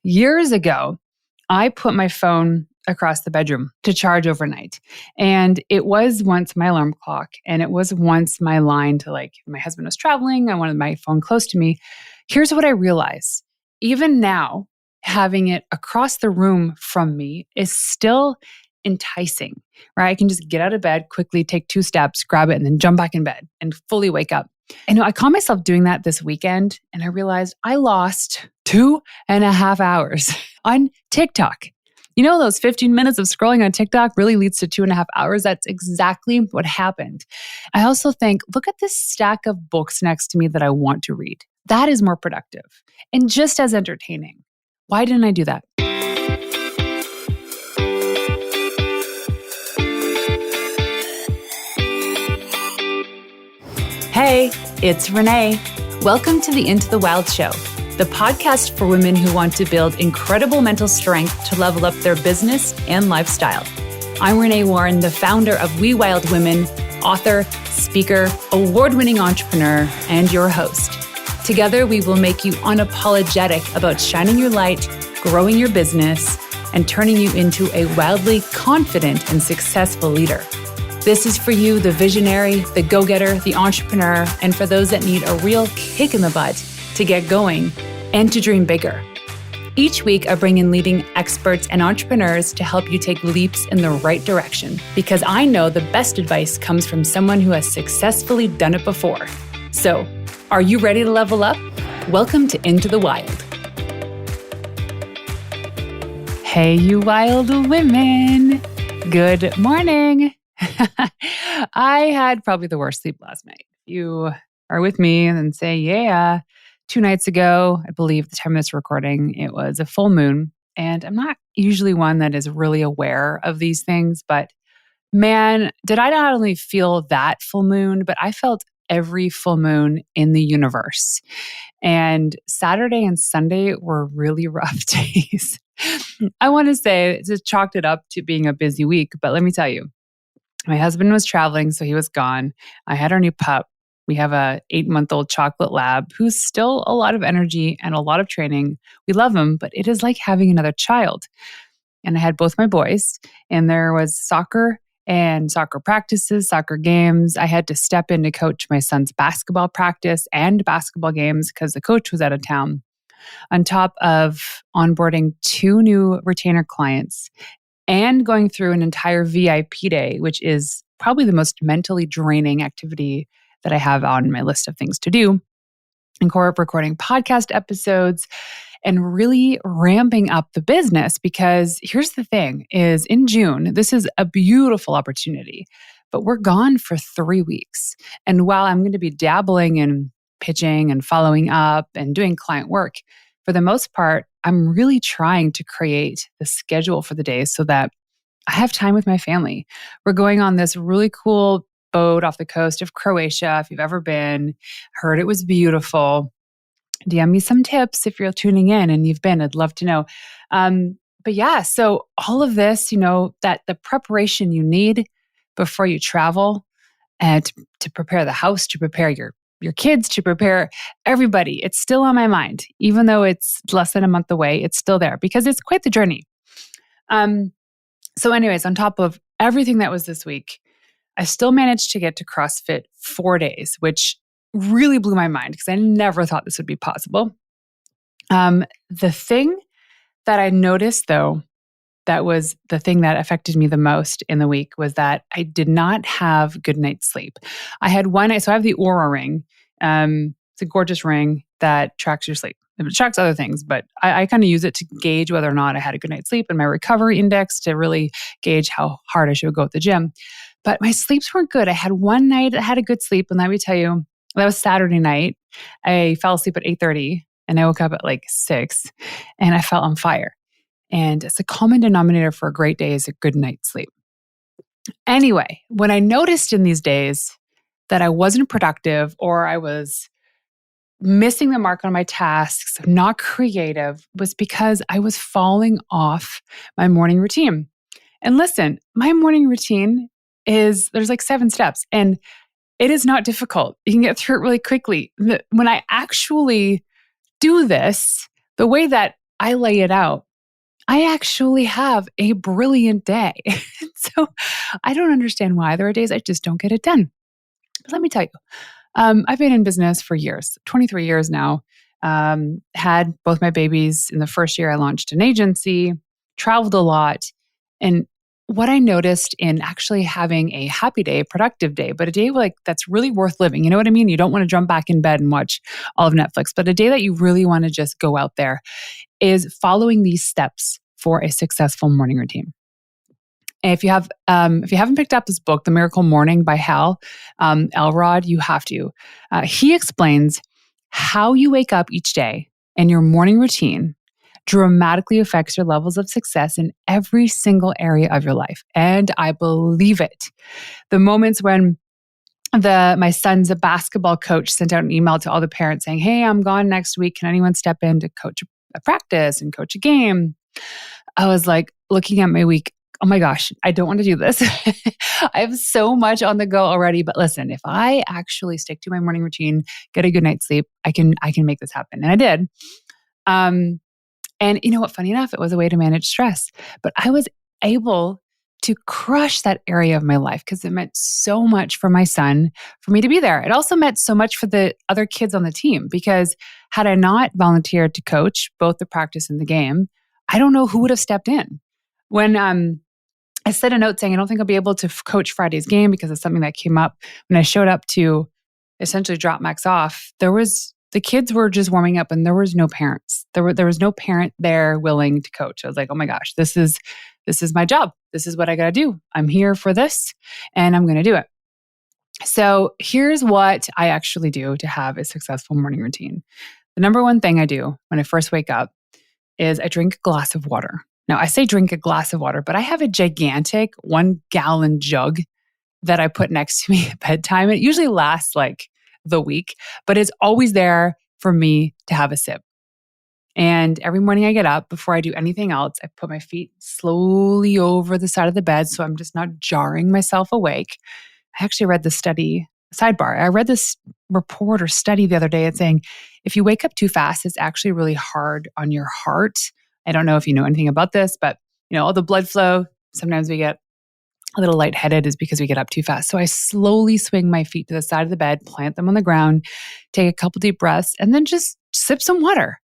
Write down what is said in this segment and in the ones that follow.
Years ago, I put my phone across the bedroom to charge overnight. And it was once my alarm clock, and it was once my line to if my husband was traveling, I wanted my phone close to me. Here's what I realized. Even now, having it across the room from me is still enticing, right? I can just get out of bed, quickly take 2 steps, grab it, and then jump back in bed and fully wake up. And I caught myself doing that this weekend, and I realized I lost 2.5 hours on TikTok. You know, those 15 minutes of scrolling on TikTok really leads to 2.5 hours. That's exactly what happened. I also think, look at this stack of books next to me that I want to read. That is more productive and just as entertaining. Why didn't I do that? Hey, it's Renee. Welcome to the Into the Wild Show, the podcast for women who want to build incredible mental strength to level up their business and lifestyle. I'm Renee Warren, the founder of We Wild Women, author, speaker, award-winning entrepreneur, and your host. Together, we will make you unapologetic about shining your light, growing your business, and turning you into a wildly confident and successful leader. This is for you, the visionary, the go-getter, the entrepreneur, and for those that need a real kick in the butt to get going and to dream bigger. Each week, I bring in leading experts and entrepreneurs to help you take leaps in the right direction, because I know the best advice comes from someone who has successfully done it before. So, are you ready to level up? Welcome to Into the Wild. Hey, you wild women. Good morning. I had probably the worst sleep last night. You are with me and then say, yeah. 2 nights ago, I believe the time of this recording, it was a full moon. And I'm not usually one that is really aware of these things, but man, did I not only feel that full moon, but I felt every full moon in the universe. And Saturday and Sunday were really rough days. I want to say just chalked it up to being a busy week, but let me tell you, my husband was traveling, so he was gone. I had our new pup. We have a 8-month-old chocolate lab who's still a lot of energy and a lot of training. We love him, but it is like having another child. And I had both my boys, and there was soccer and soccer practices, soccer games. I had to step in to coach my son's basketball practice and basketball games because the coach was out of town, on top of onboarding 2 new retainer clients and going through an entire VIP day, which is probably the most mentally draining activity that I have on my list of things to do, and recording podcast episodes and really ramping up the business. Because here's the thing is in June, this is a beautiful opportunity, but we're gone for 3 weeks. And while I'm going to be dabbling in pitching and following up and doing client work, for the most part, I'm really trying to create the schedule for the days so that I have time with my family. We're going on this really cool boat off the coast of Croatia. If you've ever been, heard it was beautiful. DM me some tips if you're tuning in and you've been. I'd love to know. But yeah, so all of this, that the preparation you need before you travel and to prepare the house, to prepare your kids, to prepare everybody, it's still on my mind. Even though it's less than a month away, it's still there because it's quite the journey. So anyways, on top of everything that was this week, I still managed to get to CrossFit 4 days, which really blew my mind because I never thought this would be possible. The thing that I noticed, though, that was the thing that affected me the most in the week was that I did not have good night's sleep. I had one night, so I have the Oura ring. It's a gorgeous ring that tracks your sleep. It tracks other things, but I kind of use it to gauge whether or not I had a good night's sleep, and my recovery index to really gauge how hard I should go at the gym. But my sleeps weren't good. I had one night I had a good sleep, and let me tell you, that was Saturday night. I fell asleep at 8:30, and I woke up at 6, and I felt on fire. And it's a common denominator for a great day is a good night's sleep. Anyway, when I noticed in these days that I wasn't productive or I was missing the mark on my tasks, not creative, was because I was falling off my morning routine. And listen, my morning routine there's 7 steps, and it is not difficult. You can get through it really quickly. When I actually do this, the way that I lay it out, I actually have a brilliant day. So I don't understand why there are days I just don't get it done. But let me tell you, I've been in business for years, 23 years now. Had both my babies in the first year. I launched an agency, traveled a lot. And what I noticed in actually having a happy day, a productive day, but a day like that's really worth living. You know what I mean? You don't want to jump back in bed and watch all of Netflix, but a day that you really want to just go out there is following these steps for a successful morning routine. And if you haven't picked up this book, The Miracle Morning by Hal Elrod, you have to. He explains how you wake up each day and your morning routine dramatically affects your levels of success in every single area of your life. And I believe it. The moments when my son's a basketball coach sent out an email to all the parents saying, "Hey, I'm gone next week. Can anyone step in to coach a practice and coach a game?" I was like looking at my week. Oh my gosh, I don't want to do this. I have so much on the go already. But listen, if I actually stick to my morning routine, get a good night's sleep, I can make this happen. And I did. And you know what? Funny enough, it was a way to manage stress. But I was able to crush that area of my life because it meant so much for my son for me to be there. It also meant so much for the other kids on the team because had I not volunteered to coach both the practice and the game, I don't know who would have stepped in. When I sent a note saying I don't think I'll be able to coach Friday's game because it's something that came up when I showed up to essentially drop Max off, the kids were just warming up and there was no parents. There was no parent there willing to coach. I was like, oh my gosh, this is my job. This is what I got to do. I'm here for this and I'm going to do it. So here's what I actually do to have a successful morning routine. The number one thing I do when I first wake up is I drink a glass of water. Now I say drink a glass of water, but I have a gigantic 1-gallon jug that I put next to me at bedtime. It usually lasts like the week, but it's always there for me to have a sip. And every morning I get up, before I do anything else, I put my feet slowly over the side of the bed so I'm just not jarring myself awake. I actually read this sidebar. I read this report or study the other day. It's saying if you wake up too fast, it's actually really hard on your heart. I don't know if you know anything about this, but all the blood flow, sometimes we get a little lightheaded is because we get up too fast. So I slowly swing my feet to the side of the bed, plant them on the ground, take a couple deep breaths, and then just sip some water.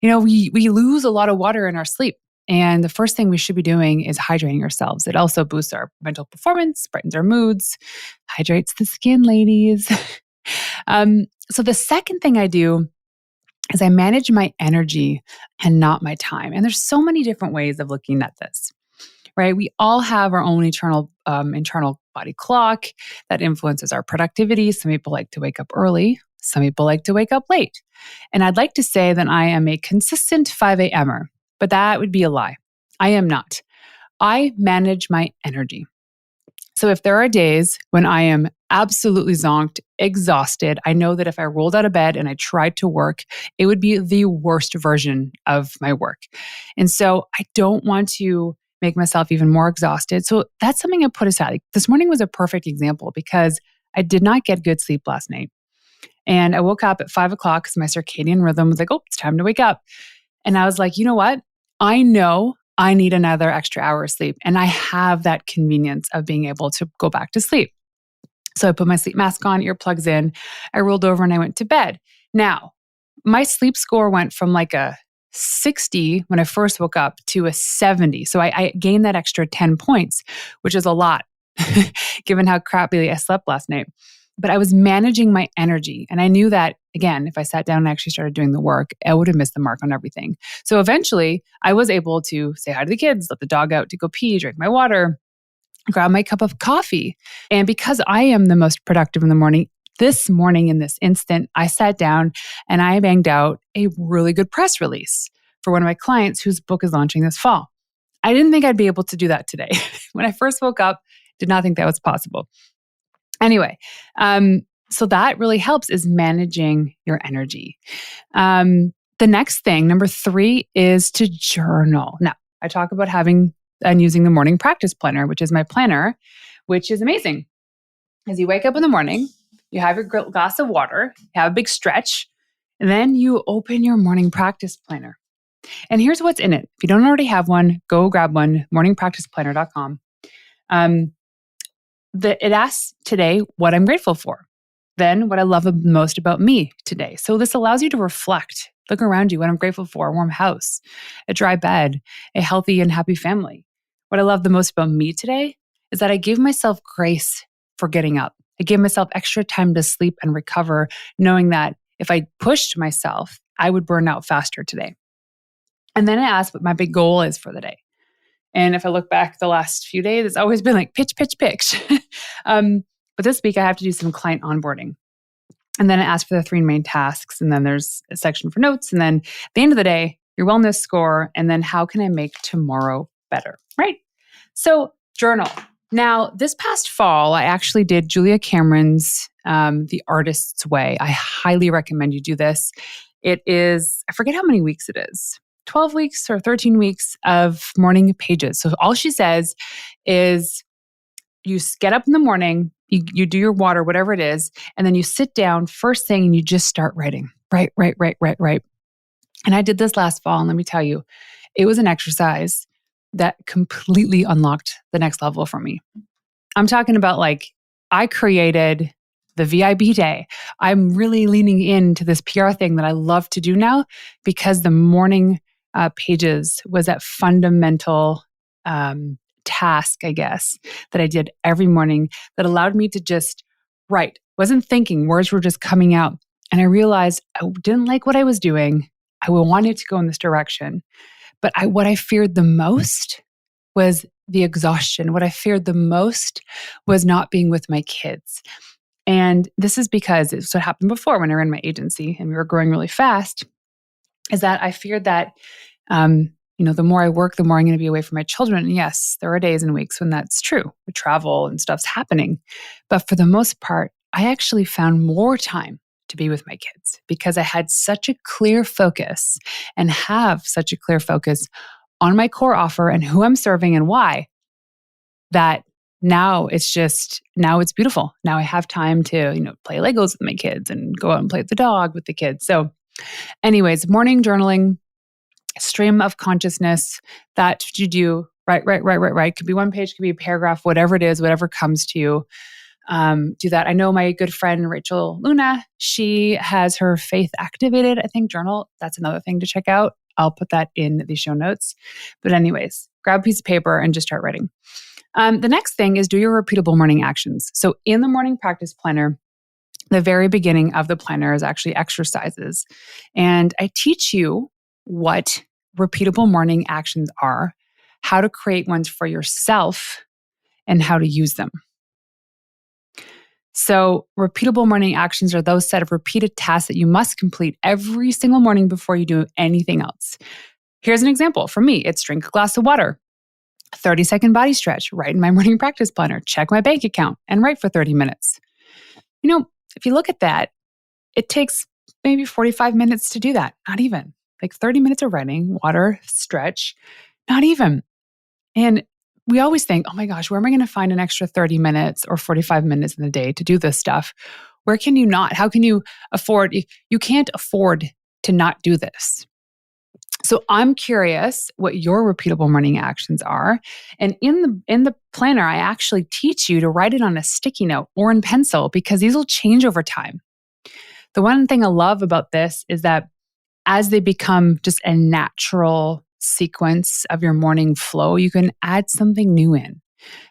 We lose a lot of water in our sleep. And the first thing we should be doing is hydrating ourselves. It also boosts our mental performance, brightens our moods, hydrates the skin, ladies. So the second thing I do is I manage my energy and not my time. And there's so many different ways of looking at this. Right? We all have our own internal body clock that influences our productivity. Some people like to wake up early. Some people like to wake up late. And I'd like to say that I am a consistent 5 a.m.er, but that would be a lie. I am not. I manage my energy. So if there are days when I am absolutely zonked, exhausted, I know that if I rolled out of bed and I tried to work, it would be the worst version of my work. And so I don't want to make myself even more exhausted. So that's something I put aside. Like, this morning was a perfect example because I did not get good sleep last night. And I woke up at 5 o'clock because my circadian rhythm was like, oh, it's time to wake up. And I was like, you know what? I know I need another extra hour of sleep. And I have that convenience of being able to go back to sleep. So I put my sleep mask on, earplugs in, I rolled over and I went to bed. Now, my sleep score went from like a 60 when I first woke up to a 70. So I gained that extra 10 points, which is a lot given how crappily I slept last night. But I was managing my energy. And I knew that, again, if I sat down and actually started doing the work, I would have missed the mark on everything. So eventually I was able to say hi to the kids, let the dog out to go pee, drink my water, grab my cup of coffee. And because I am the most productive in the morning, this morning in this instant, I sat down and I banged out a really good press release for one of my clients whose book is launching this fall. I didn't think I'd be able to do that today. When I first woke up, did not think that was possible. Anyway, so that really helps is managing your energy. The next thing, number 3, is to journal. Now, I talk about having and using the morning practice planner, which is my planner, which is amazing. As you wake up in the morning, you have your glass of water, you have a big stretch, and then you open your morning practice planner. And here's what's in it. If you don't already have one, go grab one, morningpracticeplanner.com. It asks today what I'm grateful for. Then what I love most about me today. So this allows you to reflect, look around you, what I'm grateful for: a warm house, a dry bed, a healthy and happy family. What I love the most about me today is that I give myself grace for getting up. I gave myself extra time to sleep and recover, knowing that if I pushed myself, I would burn out faster today. And then I asked what my big goal is for the day. And if I look back the last few days, it's always been like pitch. But this week I have to do some client onboarding. And then I ask for the 3 main tasks. And then there's a section for notes. And then at the end of the day, your wellness score. And then how can I make tomorrow better, right? So journal. Now, this past fall, I actually did Julia Cameron's The Artist's Way. I highly recommend you do this. It is, I forget how many weeks it is, 12 weeks or 13 weeks of morning pages. So all she says is you get up in the morning, you do your water, whatever it is, and then you sit down first thing and you just start writing. Write. And I did this last fall, and let me tell you, it was an exercise that completely unlocked the next level for me. I'm talking about like, I created the VIB day. I'm really leaning into this PR thing that I love to do now because the morning pages was that fundamental task, I guess, that I did every morning that allowed me to just write. Wasn't thinking, words were just coming out. And I realized I didn't like what I was doing. I wanted to go in this direction. But what I feared the most was the exhaustion. What I feared the most was not being with my kids. And this is because it's what happened before when I ran my agency and we were growing really fast, is that I feared that, the more I work, the more I'm going to be away from my children. And yes, there are days and weeks when that's true. We travel and stuff's happening. But for the most part, I actually found more time to be with my kids because I had such a clear focus and have such a clear focus on my core offer and who I'm serving and why, that now it's beautiful. Now I have time to, play Legos with my kids and go out and play with the dog with the kids. So anyways, morning journaling, stream of consciousness, that you do, right. Could be one page, could be a paragraph, whatever it is, whatever comes to you. Do that. I know my good friend, Rachel Luna, she has her faith activated, I think, journal. That's another thing to check out. I'll put that in the show notes. But anyways, grab a piece of paper and just start writing. The next thing is do your repeatable morning actions. So in the morning practice planner, the very beginning of the planner is actually exercises. And I teach you what repeatable morning actions are, how to create ones for yourself, and how to use them. So repeatable morning actions are those set of repeated tasks that you must complete every single morning before you do anything else. Here's an example. For me, it's drink a glass of water, 30-second body stretch, write in my morning practice planner, check my bank account, and write for 30 minutes. If you look at that, it takes maybe 45 minutes to do that. Not even. Like 30 minutes of writing, water, stretch, not even. And we always think, oh my gosh, where am I going to find an extra 30 minutes or 45 minutes in the day to do this stuff? Where can you not? How can you afford? You can't afford to not do this. So I'm curious what your repeatable morning actions are. And in the planner, I actually teach you to write it on a sticky note or in pencil because these will change over time. The one thing I love about this is that as they become just a natural sequence of your morning flow, you can add something new in,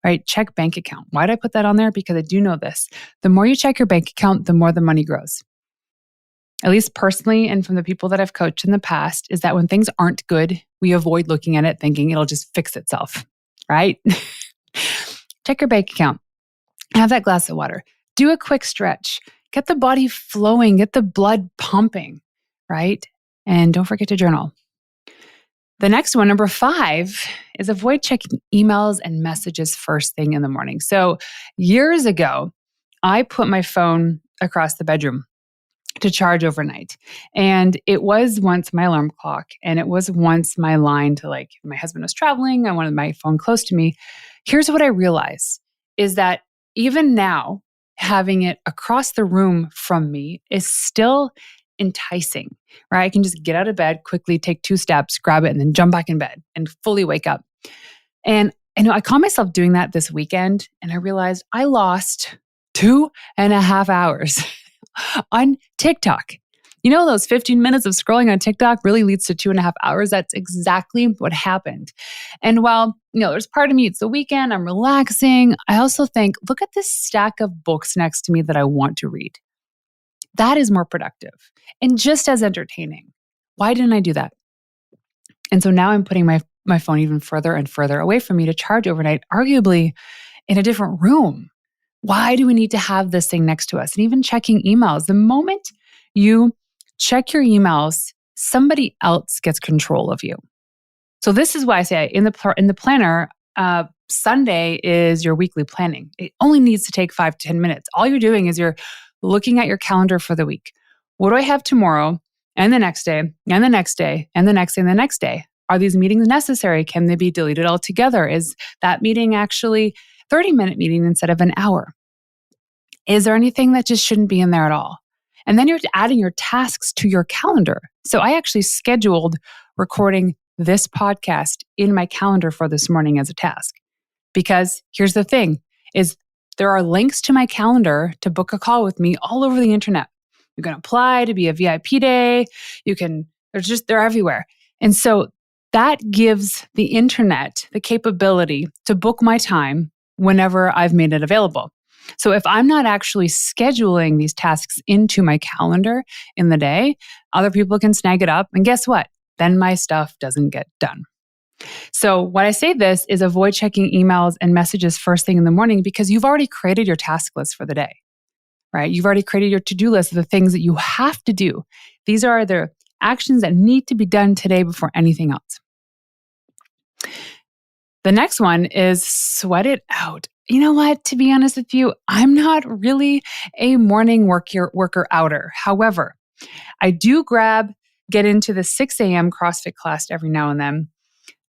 right? Check bank account. Why did I put that on there? Because I do know this. The more you check your bank account, the more the money grows. At least personally, and from the people that I've coached in the past, is that when things aren't good, we avoid looking at it thinking it'll just fix itself, right? Check your bank account. Have that glass of water. Do a quick stretch. Get the body flowing. Get the blood pumping, right? And don't forget to journal. The next one, number 5, is avoid checking emails and messages first thing in the morning. So years ago, I put my phone across the bedroom to charge overnight. And it was once my alarm clock, and it was once my line to, like, my husband was traveling, I wanted my phone close to me. Here's what I realized is that even now, having it across the room from me is still enticing, right? I can just get out of bed, quickly take 2 steps, grab it, and then jump back in bed and fully wake up. And I caught myself doing that this weekend, and I realized I lost 2.5 hours on TikTok. You know, those 15 minutes of scrolling on TikTok really leads to 2.5 hours. That's exactly what happened. And while, there's part of me, it's the weekend, I'm relaxing, I also think, look at this stack of books next to me that I want to read. That is more productive and just as entertaining. Why didn't I do that? And so now I'm putting my phone even further and further away from me to charge overnight, arguably in a different room. Why do we need to have this thing next to us? And even checking emails. The moment you check your emails, somebody else gets control of you. So this is why I say in the planner, Sunday is your weekly planning. It only needs to take 5 to 10 minutes. All you're doing is you're looking at your calendar for the week. What do I have tomorrow and the next day and the next day and the next day and the next day? Are these meetings necessary? Can they be deleted altogether? Is that meeting actually 30-minute meeting instead of an hour? Is there anything that just shouldn't be in there at all? And then you're adding your tasks to your calendar. So I actually scheduled recording this podcast in my calendar for this morning as a task. Because here's the thing, is there are links to my calendar to book a call with me all over the internet. You can apply to be a VIP day. They're everywhere. And so that gives the internet the capability to book my time whenever I've made it available. So if I'm not actually scheduling these tasks into my calendar in the day, other people can snag it up. And guess what? Then my stuff doesn't get done. So when I say this is avoid checking emails and messages first thing in the morning because you've already created your task list for the day, right? You've already created your to-do list of the things that you have to do. These are the actions that need to be done today before anything else. The next one is sweat it out. You know what? To be honest with you, I'm not really a morning worker outer. However, I do get into the 6 a.m. CrossFit class every now and then.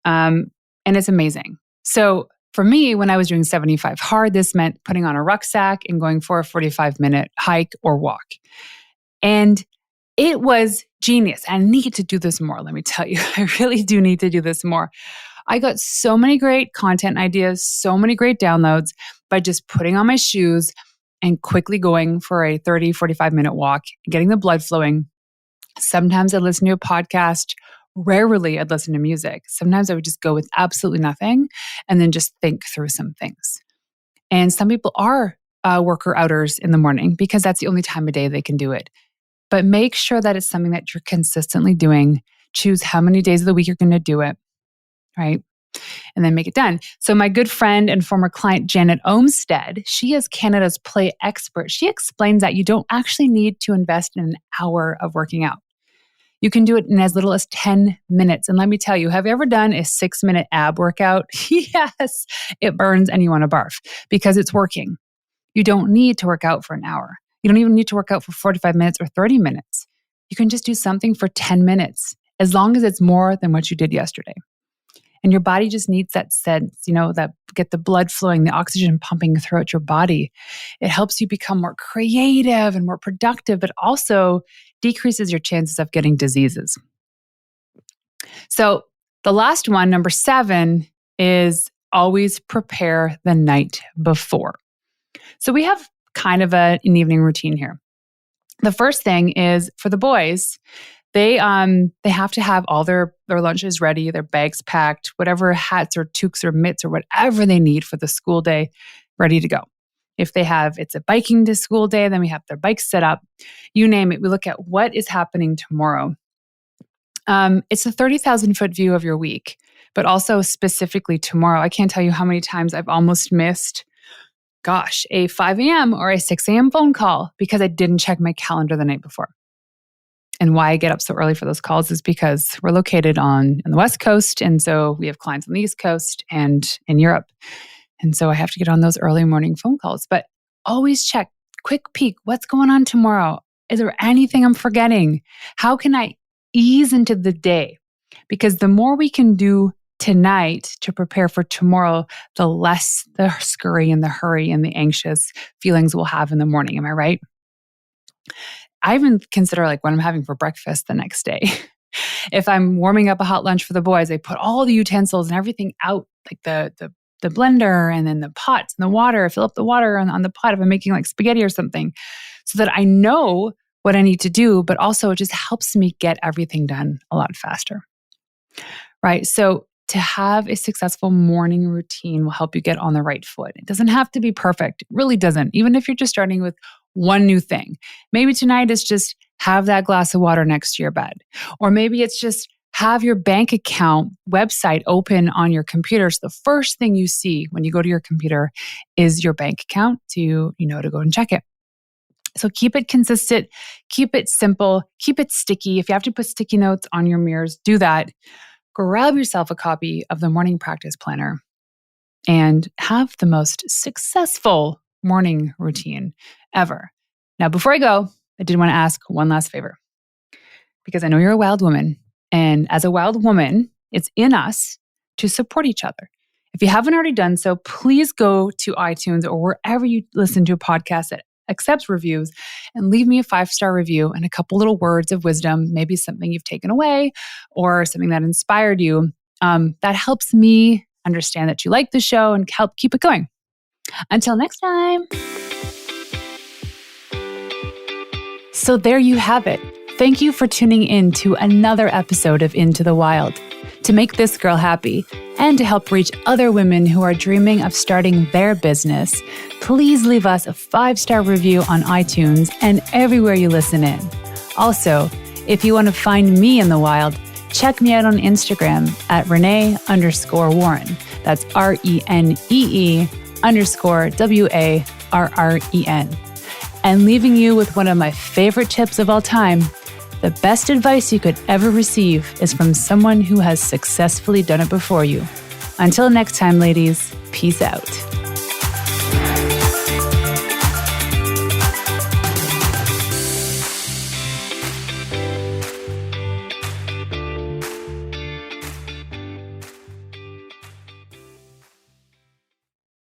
And it's amazing. So for me, when I was doing 75 hard, this meant putting on a rucksack and going for a 45-minute hike or walk. And it was genius. I need to do this more, let me tell you. I really do need to do this more. I got so many great content ideas, so many great downloads by just putting on my shoes and quickly going for a 30, 45-minute walk, getting the blood flowing. Sometimes I'd listen to a podcast. Rarely I'd listen to music. Sometimes I would just go with absolutely nothing and then just think through some things. And some people are worker outers in the morning because that's the only time of day they can do it. But make sure that it's something that you're consistently doing. Choose how many days of the week you're going to do it, right? And then make it done. So my good friend and former client, Janet Olmstead, she is Canada's play expert. She explains that you don't actually need to invest in an hour of working out. You can do it in as little as 10 minutes. And let me tell you, have you ever done a 6-minute ab workout? Yes, it burns and you want to barf because it's working. You don't need to work out for an hour. You don't even need to work out for 45 minutes or 30 minutes. You can just do something for 10 minutes as long as it's more than what you did yesterday. And your body just needs that sense, that get the blood flowing, the oxygen pumping throughout your body. It helps you become more creative and more productive, but also decreases your chances of getting diseases. So the last one, number 7, is always prepare the night before. So we have kind of an evening routine here. The first thing is for the boys, they have to have all their lunches ready, their bags packed, whatever hats or toques or mitts or whatever they need for the school day ready to go. If it's a biking to school day, then we have their bikes set up. You name it. We look at what is happening tomorrow. It's a 30,000-foot view of your week, but also specifically tomorrow. I can't tell you how many times I've almost missed, a 5 a.m. or a 6 a.m. phone call because I didn't check my calendar the night before. And why I get up so early for those calls is because we're located on the West Coast. And so we have clients on the East Coast and in Europe. And so I have to get on those early morning phone calls. But always check, quick peek, what's going on tomorrow? Is there anything I'm forgetting? How can I ease into the day? Because the more we can do tonight to prepare for tomorrow, the less the scurry and the hurry and the anxious feelings we'll have in the morning. Am I right? I even consider like what I'm having for breakfast the next day. If I'm warming up a hot lunch for the boys, I put all the utensils and everything out, like the blender and then the pots and the water, fill up the water on the pot if I'm making like spaghetti or something, so that I know what I need to do, but also it just helps me get everything done a lot faster. Right? So to have a successful morning routine will help you get on the right foot. It doesn't have to be perfect. It really doesn't. Even if you're just starting with one new thing. Maybe tonight is just have that glass of water next to your bed. Or maybe it's just have your bank account website open on your computer. So the first thing you see when you go to your computer is your bank account to go and check it. So keep it consistent, keep it simple, keep it sticky. If you have to put sticky notes on your mirrors, do that. Grab yourself a copy of the morning practice planner and have the most successful morning routine ever. Now, before I go, I did want to ask one last favor, because I know you're a wild woman. And as a wild woman, it's in us to support each other. If you haven't already done so, please go to iTunes or wherever you listen to a podcast that accepts reviews and leave me a 5-star review and a couple little words of wisdom, maybe something you've taken away or something that inspired you. That helps me understand that you like the show and help keep it going. Until next time. So there you have it. Thank you for tuning in to another episode of Into the Wild. To make this girl happy and to help reach other women who are dreaming of starting their business, please leave us a 5-star review on iTunes and everywhere you listen in. Also, if you want to find me in the wild, check me out on Instagram at Renee_Warren. That's RENEE_WARREN. And leaving you with one of my favorite tips of all time: the best advice you could ever receive is from someone who has successfully done it before you. Until next time, ladies, peace out.